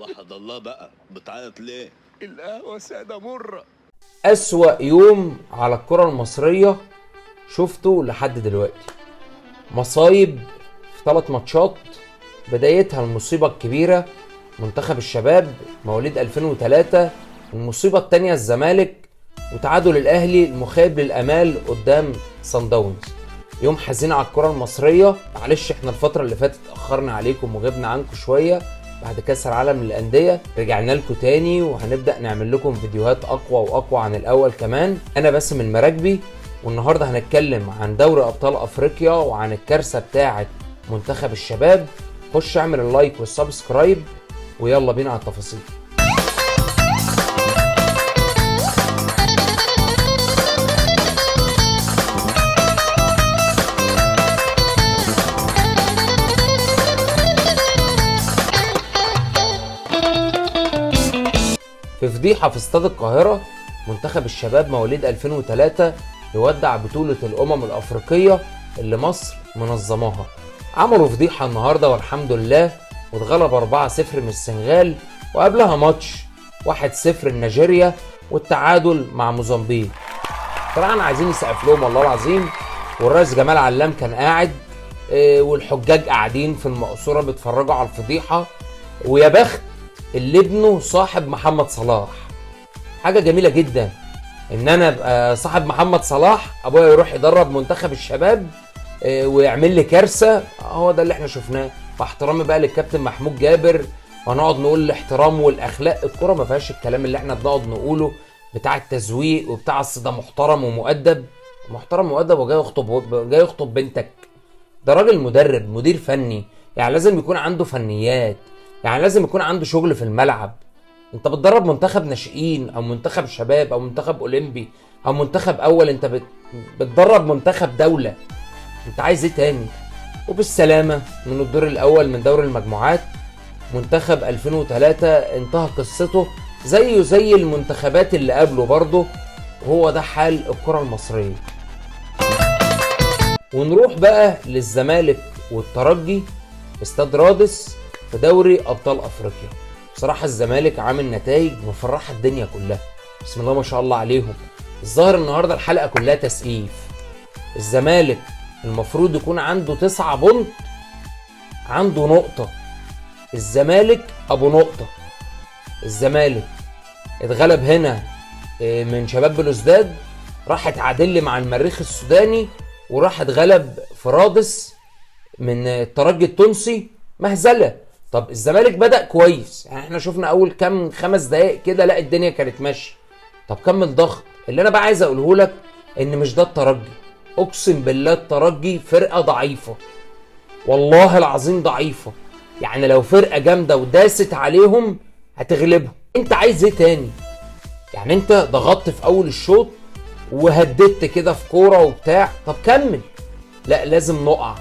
وحد الله بقى بتعيط ليه؟ القهوة سادة مرة. أسوأ يوم على الكرة المصرية شفته لحد دلوقتي. مصايب في 3 ماتشات، بدايتها المصيبة الكبيرة منتخب الشباب مواليد 2003، المصيبة التانية الزمالك، وتعادل الأهلي المخيب للأمال قدام صن داونز. يوم حزين على الكرة المصرية. معلش احنا الفترة اللي فاتت اتأخرنا عليكم وغبنا عنكم شوية بعد كاس العالم للأندية، رجعنا لكم تاني وهنبدأ نعمل لكم فيديوهات أقوى وأقوى عن الأول كمان. أنا باسم المراكبي، والنهاردة هنتكلم عن دوري أبطال أفريقيا وعن الكارثة بتاعة منتخب الشباب. خش اعمل اللايك والسبسكرايب ويلا بينا على التفاصيل. في فضيحة في استاد القاهرة، منتخب الشباب مواليد 2003 يودع بطولة الأمم الأفريقية اللي مصر منظماها. عملوا فضيحة النهاردة والحمد لله، واتغلب 4-0 من السنغال، وقبلها ماتش 1-0 لنيجيريا، والتعادل مع موزمبيق. طبعا عايزين يسقف لهم والله العظيم. والرئيس جمال علام كان قاعد، والحجاج قاعدين في المقصورة بيتفرجوا على الفضيحة. ويا بخت اللي ابنه صاحب محمد صلاح. حاجة جميلة جدا ان انا ابقى صاحب محمد صلاح، ابويا يروح يدرب منتخب الشباب ويعمل لي كارثة. هو ده اللي احنا شفناه. واحترامي بقى للكابتن محمود جابر، وهنقعد نقول الاحترام والاخلاق. الكرة ما فيهاش الكلام اللي احنا بنقعد نقوله بتاع التزويق وبتاع اصل ده محترم ومؤدب. محترم ومؤدب وجاي يخطب بنتك؟ ده راجل مدرب مدير فني، يعني لازم يكون عنده فنيات، يعني لازم يكون عنده شغل في الملعب. انت بتدرب منتخب ناشئين او منتخب شباب او منتخب اولمبي او منتخب اول، انت بتدرب منتخب دولة. انت عايز ايه تاني؟ وبالسلامة من الدور الاول من دوري المجموعات. منتخب 2003 انتهى قصته زيه زي المنتخبات اللي قبله برضه، وهو ده حال الكرة المصرية. ونروح بقى للزمالك والترجي استاد رادس في دوري ابطال افريقيا. بصراحه الزمالك عامل نتائج مفرحه الدنيا كلها، بسم الله ما شاء الله عليهم. الظاهر النهارده الحلقه كلها تسقيف. الزمالك المفروض يكون عنده 9 بونت، عنده نقطه. الزمالك ابو نقطه. الزمالك اتغلب هنا من شباب بلوزداد، راح اتعادل مع المريخ السوداني، وراح اتغلب في رادس من الترجي التونسي. مهزله. طب الزمالك بدأ كويس، يعني احنا شفنا اول 5 دقايق كده لا الدنيا كانت ماشيه. طب كمل ضغط. اللي انا بقى عايز اقوله لك ان مش ده الترجي. اقسم بالله الترجي فرقه ضعيفه، والله العظيم ضعيفه. يعني لو فرقه جامده وداست عليهم هتغلبهم. انت عايز ايه تاني؟ يعني انت ضغطت في اول الشوط وهددت كده في كوره وبتاع، طب كمل. لا لازم نقع،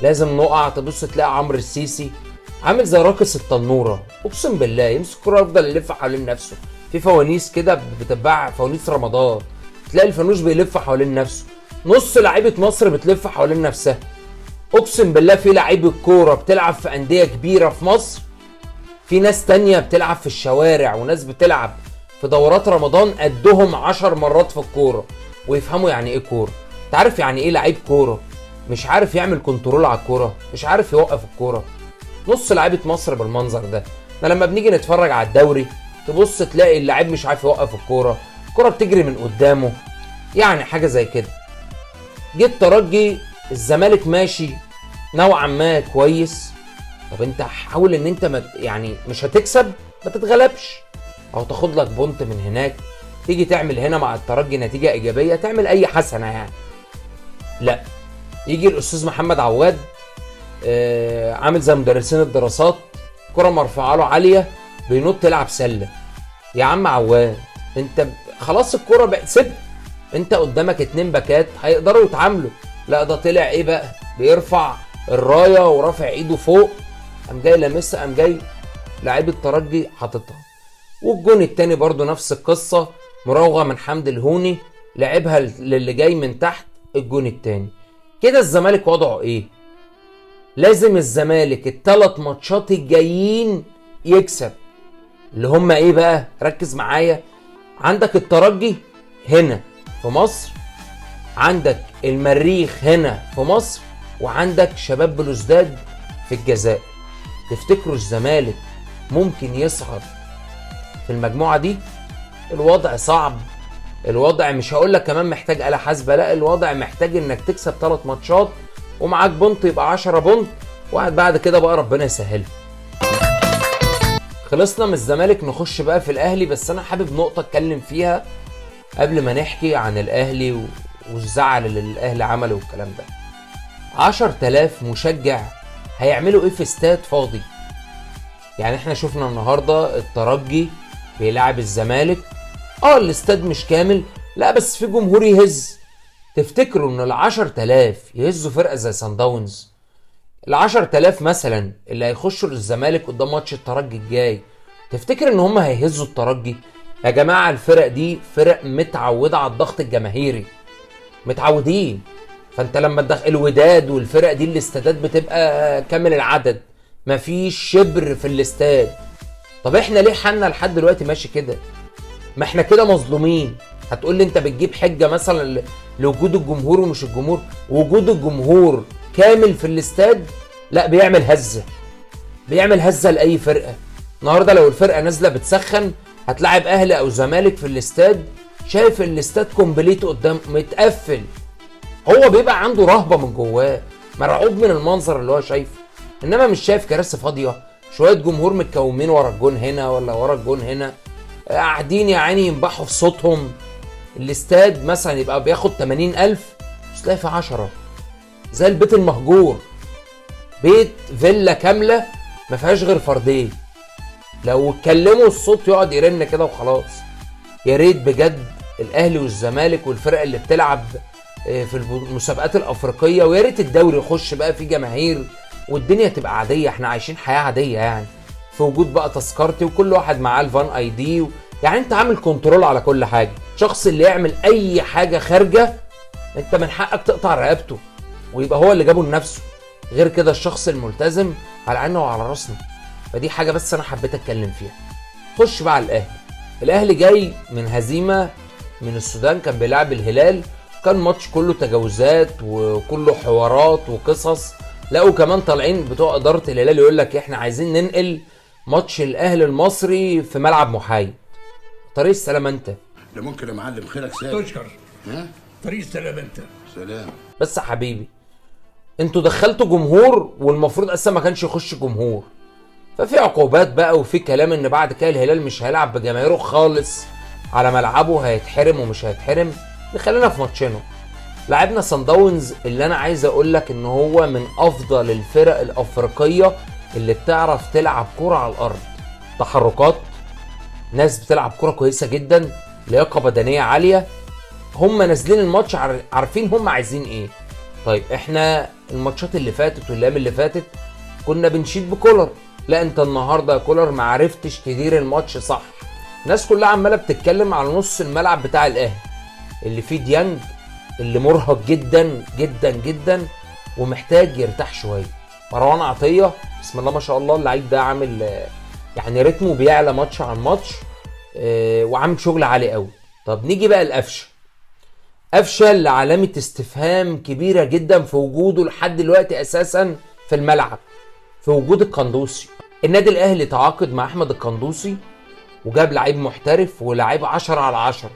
لازم نقع. تبص تلاقي عمرو السيسي عامل زي راقص التنوره، اقسم بالله يمسك الكوره يفضل يلف حوالين نفسه. في فوانيس كده بتتباع، فوانيس رمضان، تلاقي الفانوس بيلف حوالين نفسه. نص لعيبه مصر بتلف حوالين نفسها. اقسم بالله في لعيبه كوره بتلعب في انديه كبيره في مصر، في ناس تانية بتلعب في الشوارع، وناس بتلعب في دورات رمضان قدهم 10 مرات في الكوره ويفهموا يعني ايه كوره. انت عارف يعني ايه لعيب كوره مش عارف يعمل كنترول على الكوره، مش عارف يوقف الكوره؟ نص لعيبه مصر بالمنظر ده. احنا لما بنيجي نتفرج على الدوري تبص تلاقي اللاعب مش عارف يوقف الكوره، الكوره بتجري من قدامه، يعني حاجه زي كده. جه الترجي، الزمالك ماشي نوعا ما كويس. طب انت حاول ان انت يعني مش هتكسب ما تتغلبش، او تاخد لك بونت من هناك، تيجي تعمل هنا مع الترجي نتيجه ايجابيه، تعمل اي حسنه يعني. لا، يجي الاستاذ محمد عواد عامل زي مدرسين الدراسات، كرة مرفوعه له عاليه بينط يلعب سله. يا عم عواد انت خلاص الكرة بقت سب، انت قدامك 2 باكات هيقدروا يتعاملوا. لا ده طلع ايه بقى، بيرفع الرايه ورافع ايده فوق، قام جاي لامسها، قام جاي لاعب الترجي حاططها. والجون التاني برضو نفس القصه، مراوغه من حمد الهوني لعبها للي جاي من تحت. الجون التاني كده الزمالك وضعه ايه؟ لازم الزمالك ال3 ماتشات الجايين يكسب. اللي هم ايه بقى؟ ركز معايا. عندك الترجي هنا في مصر، عندك المريخ هنا في مصر، وعندك شباب بلوزداد في الجزائر. تفتكروا الزمالك ممكن يصعد في المجموعة دي؟ الوضع صعب، الوضع مش هقولك كمان محتاج آلة حاسبة، لا الوضع محتاج انك تكسب 3 ماتشات ومعاك بونت يبقى 10 بونت، بعد كده بقى ربنا يسهلها. خلصنا من الزمالك، نخش بقى في الاهلي. بس انا حابب نقطة اتكلم فيها قبل ما نحكي عن الاهلي والزعل اللي الاهلي عمله والكلام ده. 10,000 مشجع هيعملوا ايه في استاد فاضي؟ يعني احنا شفنا النهارده الترجي بيلعب الزمالك، الاستاد مش كامل، لا بس في جمهور يهز. تفتكروا ان ال10,000 يهزوا فرقه زي سان داونز؟ ال10,000 مثلا اللي هيخشوا للزمالك قدام ماتش الترجي الجاي، تفتكر ان هم هيهزوا الترجي؟ يا جماعه الفرق دي فرق متعوده على الضغط الجماهيري، متعودين. فانت لما تدخل الوداد والفرق دي الاستادات بتبقى كامل العدد، مفيش شبر في الاستاد. طب احنا ليه حالنا لحد دلوقتي ماشي كده؟ ما احنا كده مظلومين. هتقول لي انت بتجيب حجه مثلا لوجود الجمهور ومش الجمهور. وجود الجمهور كامل في الاستاد لا بيعمل هزه، بيعمل هزه لاي فرقه. النهارده لو الفرقه نازله بتسخن هتلاعب اهلي او زمالك في الاستاد، شايف الاستاد كومبليت قدام متقفل، هو بيبقى عنده رهبه من جواه، مرعوب من المنظر اللي هو شايفه. انما مش شايف كراسي فاضيه، شويه جمهور متكومين ورا الجون هنا ولا ورا الجون هنا، قاعدين يا عيني ينبحوا في صوتهم. الاستاد مثلا يبقى بياخد 80,000 مش تلاقي في 10، زي البيت المهجور، بيت فيلا كامله ما فيهاش غير فردين، لو اتكلموا الصوت يقعد يرن كده وخلاص. يا ريت بجد الاهلي والزمالك والفرق اللي بتلعب في المسابقات الافريقيه، ويا ريت الدوري يخش بقى فيه جماهير والدنيا تبقى عاديه، احنا عايشين حياه عاديه يعني، في وجود بقى تذكرتي وكل واحد معاه الفان اي دي يعني انت عامل كنترول على كل حاجه. الشخص اللي يعمل اي حاجه خارجه انت من حقك تقطع رقبته ويبقى هو اللي جابه لنفسه. غير كده الشخص الملتزم على عيننا وعلى راسنا. فدي حاجه بس انا حبيت اتكلم فيها. خش بقى على الاهلي. الاهلي جاي من هزيمه من السودان، كان بيلعب الهلال، كان ماتش كله تجاوزات وكله حوارات وقصص. لقوا كمان طالعين بتوع اداره الهلال يقول لك احنا عايزين ننقل ماتش الاهلي المصري في ملعب محايد. طريق السلام انت. ده ممكن يا معلم خيرك سالم. تشكر. ها؟ طريق السلام انت. سلام. بس يا حبيبي انتوا دخلتوا جمهور والمفروض اصلا ما كانش يخش جمهور، ففي عقوبات بقى وفي كلام ان بعد كده الهلال مش هيلعب بجماهيره خالص على ملعبه، هيتحرم ومش هيتحرم. خلينا في ماتشنا. لعبنا سان داونز اللي انا عايز اقول لك ان هو من افضل الفرق الافريقيه اللي بتعرف تلعب كوره على الارض، تحركات، ناس بتلعب كوره كويسه جدا، لياقه بدنيه عاليه. هم نازلين الماتش عارفين هم عايزين ايه. طيب احنا الماتشات اللي فاتت والايام اللي فاتت كنا بنشيد بكولر، لا انت النهارده يا كولر ما عرفتش تدير الماتش صح. الناس كلها عماله بتتكلم على نص الملعب بتاع الاهلي اللي فيه ديانج اللي مرهق جدا جدا جدا ومحتاج يرتاح شويه. مروان عطيه بسم الله ما شاء الله اللعيب ده عامل يعني رتمه بيعلى ماتش عن ماتش وعامل شغل عالي قوي. طب نيجي بقى لقفشه. قفشه اللي علامه استفهام كبيره جدا في وجوده لحد دلوقتي اساسا في الملعب، في وجود القندوسي. النادي الاهلي تعاقد مع احمد القندوسي وجاب لعيب محترف ولعيب 10/10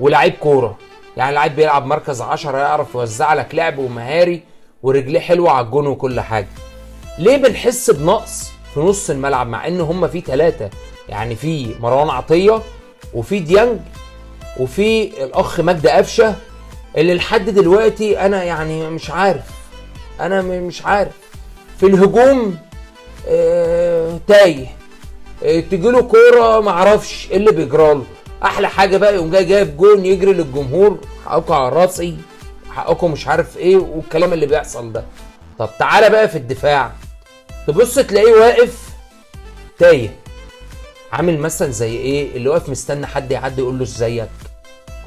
ولعيب كوره، يعني لعيب بيلعب مركز 10 يعرف يوزع لك لعب ومهاري ورجليه حلوه على الجون وكل حاجه. ليه بنحس بنقص في نص الملعب مع ان هم في 3؟ يعني في مروان عطيه وفي ديانج وفي الاخ مجدي قفشه اللي لحد دلوقتي انا يعني مش عارف، انا مش عارف. في الهجوم تايه، تجيله كوره معرفش ايه اللي بيجراله. احلى حاجه بقى يقوم جايب جون يجري للجمهور، حقكم على راسي، حقكم مش عارف ايه والكلام اللي بيحصل ده. طب تعالى بقى في الدفاع، تبص تلاقيه واقف تايه، عامل مثلا زي ايه اللي واقف مستني حد يعدي يقول له ازيك،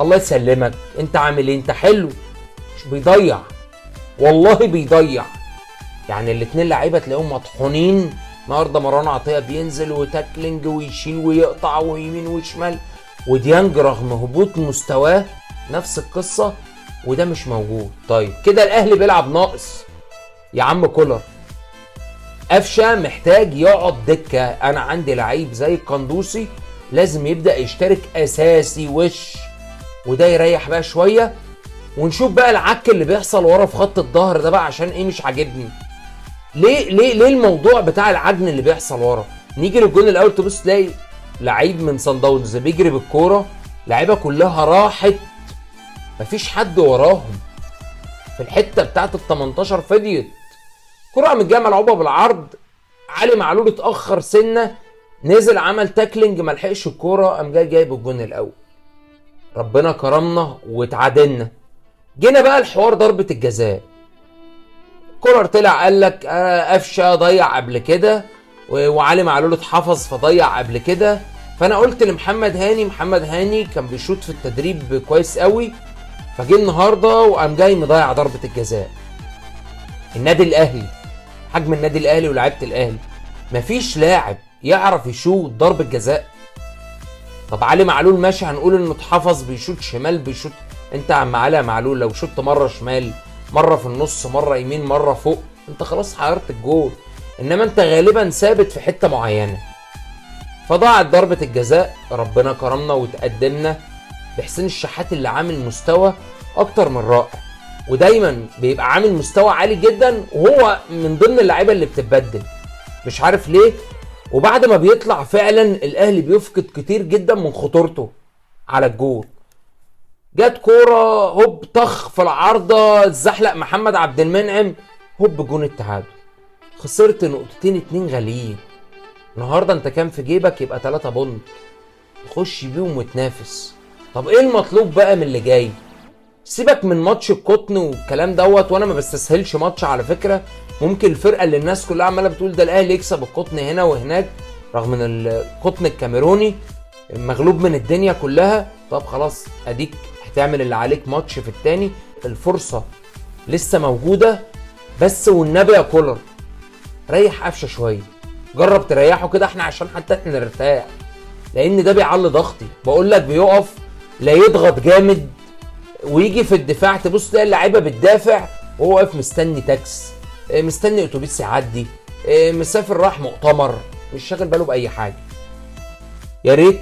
الله يسلمك، انت عامل ايه، انت حلو. مش بيضيع والله بيضيع. يعني الاتنين لعيبه تلاقيهم مطحونين النهارده مروان عطيه بينزل وتاكلينج ويشيل ويقطع ويمين وشمال، وديانج رغم هبوط مستواه نفس القصه، وده مش موجود. طيب كده الاهلي بيلعب ناقص يا عم كولر. قفشه محتاج يقعد دكه. انا عندي لعيب زي القندوسي لازم يبدا يشترك اساسي وش، وده يريح بقى شويه، ونشوف بقى العك اللي بيحصل ورا في خط الظهر ده بقى عشان ايه مش عاجبني. ليه الموضوع بتاع العجن اللي بيحصل ورا؟ نيجي للجون الاول تبص تلاقي لعيب من صن داونز بيجري بالكوره، لعيبه كلها راحت مفيش حد وراهم في الحته بتاعت ال 18 فضيت. كرة من الجامعة ملعوبه بالعرض، علي معلول اتاخر سنه، نزل عمل تاكلينج ما لحقش الكوره، قام جايب الجون الاول. ربنا كرمنا واتعادلنا. جينا بقى الحوار ضربه الجزاء. كولر طلع قال لك قفشه ضيع قبل كده وعلي معلول اتحفظ فضيع قبل كده. فانا قلت لمحمد هاني، محمد هاني كان بيشوط في التدريب كويس قوي، فجه النهارده وقام جاي مضيع ضربه الجزاء. النادي الاهلي، حجم النادي الاهلي ولاعيبه الاهلي، مفيش لاعب يعرف يشوط ضربه جزاء. طب علي معلول ماشي هنقول انه اتحفظ بيشوط شمال بيشوط. انت يا عم علي معلول لو شوط مره شمال مره في النص مره يمين مره فوق انت خلاص حيرت الجول، انما انت غالبا ثابت في حته معينه. فضاعت ضربه الجزاء. ربنا كرمنا وتقدمنا بحسين الشحات اللي عامل مستوى اكتر من رائع، ودايما بيبقى عامل مستوى عالي جدا وهو من ضمن اللعيبه اللي بتتبدل مش عارف ليه. وبعد ما بيطلع فعلا الاهلي بيفقد كتير جدا من خطورته على الجول. جت كوره هوب طخ في العارضه، اتزحلق محمد عبد المنعم، هوب جون التعادل. خسرت نقطتين 2 غاليين. النهارده انت كان في جيبك يبقى 3 بونت تخش بيهم وتنافس. طب ايه المطلوب بقى من اللي جاي؟ سيبك من ماتش القطن والكلام دوت، وانا ما بستسهلش ماتش على فكره. ممكن الفرقه اللي الناس كلها عماله بتقول ده الاهلي يكسب القطن هنا وهناك، رغم ان القطن الكاميروني مغلوب من الدنيا كلها. طب خلاص اديك هتعمل اللي عليك ماتش في التاني، الفرصه لسه موجوده. بس والنبي يا كولر ريح قفشه شويه، جرب تريحه كده احنا عشان حتى احنا نرتاح، لان ده بيعلي ضغطي. بقول لك بيقف لا يضغط جامد ويجي في الدفاع تبص تلاقي اللعيبه بتدافع وهو واقف مستني تاكس، مستني اتوبيس يعدي، مسافر راح مؤتمر، مش شاغل باله باي حاجه. يا ريت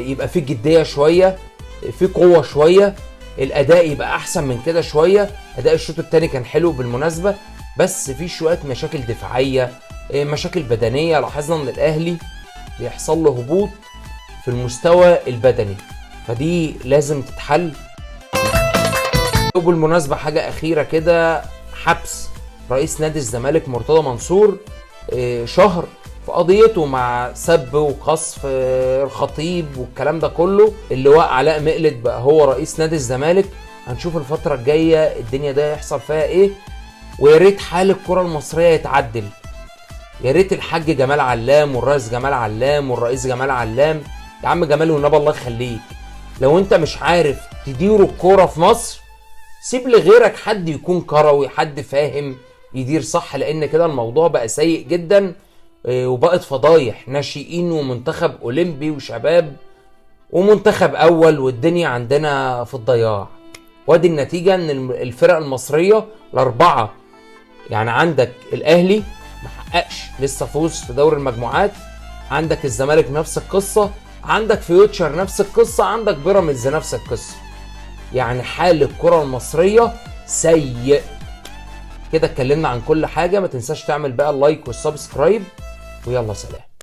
يبقى في جديه شويه، في قوه شويه، الاداء يبقى احسن من كده شويه. اداء الشوط الثاني كان حلو بالمناسبه، بس في شويه مشاكل دفاعيه، مشاكل بدنيه. لاحظنا ان الاهلي بيحصل له هبوط في المستوى البدني، فدي لازم تتحل. وبالمناسبه حاجه اخيره كده، حبس رئيس نادي الزمالك مرتضى منصور شهر في قضيته مع سب وقصف الخطيب والكلام ده كله. اللواء علاء مقلد بقى هو رئيس نادي الزمالك. هنشوف الفتره الجايه الدنيا ده يحصل فيها ايه، ويا ريت حال الكره المصريه يتعدل. يا ريت الحاج جمال علام والرئيس جمال علام والرئيس جمال علام، يا عم جمال والنبي الله يخليك، لو انت مش عارف تدير الكوره في مصر سيب لغيرك حد يكون كروي، حد فاهم يدير صح، لان كده الموضوع بقى سيء جدا وبقت فضايح. ناشئين ومنتخب اولمبي وشباب ومنتخب اول والدنيا عندنا في الضياع. وادي النتيجه ان الفرق المصريه الاربعه، يعني عندك الاهلي محققش لسه فوز في دوري المجموعات، عندك الزمالك نفس القصه، عندك فيوتشر نفس القصه، عندك بيراميدز نفس القصه. يعني حال الكره المصريه سيء. كده اتكلمنا عن كل حاجه، ما تنساش تعمل بقى اللايك والسبسكرايب، ويلا سلام.